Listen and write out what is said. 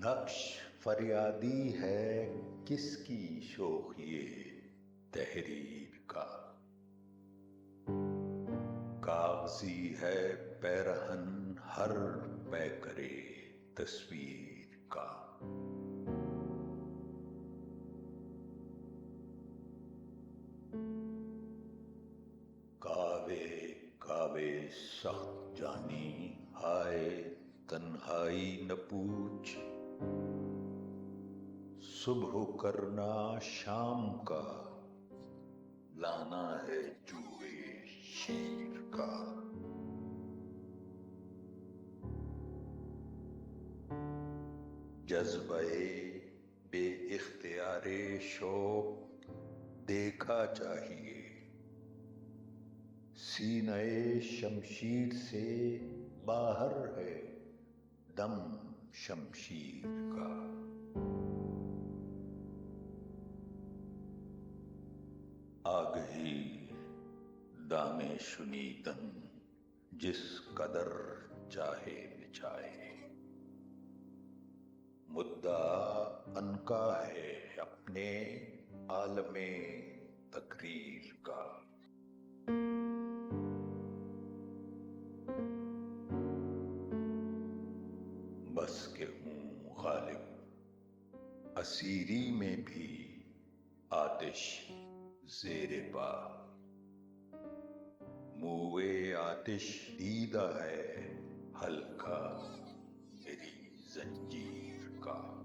نقش فریادی ہے کس کی شوخ یہ تحریر کا، کاغذی ہے پیرہن ہر پیکرے تصویر کا۔ کاوے کاوے سخت جانی ہائے تنہائی نہ پوچھ، صبح کرنا شام کا لانا ہے جوئے شیر کا۔ جذبہ بے اختیار شوق دیکھا چاہیے، سینہ شمشیر سے باہر ہے دم شمشیر کا۔ آگہی دام شنیدن جس قدر چاہے بچھائے، مدعا عنقا ہے اپنے عالم تقریر کا۔ بس کہ ہوں غالب اسیری میں بھی آتش زیر پا، موئے آتش دیدہ ہے حلقہ میری زنجیر کا۔